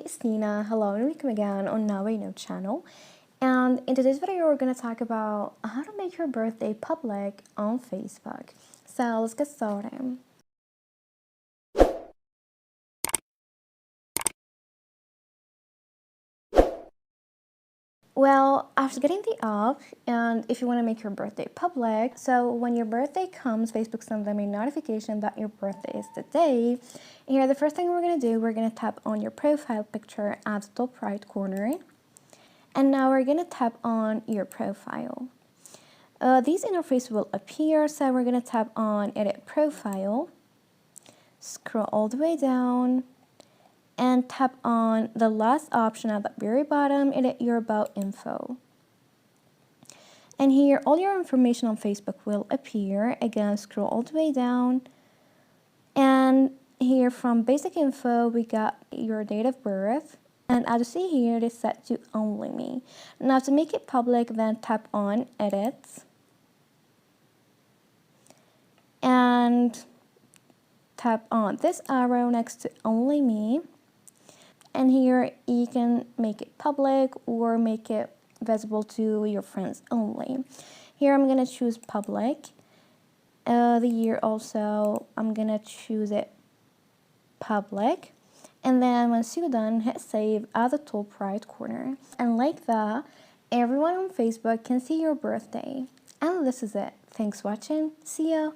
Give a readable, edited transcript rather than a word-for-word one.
it's Nina. Hello and welcome again on Now I Know channel. And in today's video, we're going to talk about how to make your birthday public on Facebook. So let's get started. Well, after getting the app, and if you want to make your birthday public, so when your birthday comes, Facebook sends them a notification that your birthday is today. Here, the first thing we're going to do, we're going to tap on your profile picture at the top right corner. And now we're going to tap on your profile. These interface will appear, so we're going to tap on Edit Profile, scroll all the way down, and tap on the last option at the very bottom, Edit Your About Info. And here, all your information on Facebook will appear. Again, scroll all the way down. And here from Basic Info, we got your date of birth. And as you see here, it is set to Only Me. Now to make it public, then tap on Edit. And tap on this arrow next to Only Me. And here you can make it public or make it visible to your friends only. Here I'm going to choose public. The year also, I'm going to choose it public. And then once you're done, hit save at the top right corner. And like that, everyone on Facebook can see your birthday. And this is it. Thanks for watching. See ya.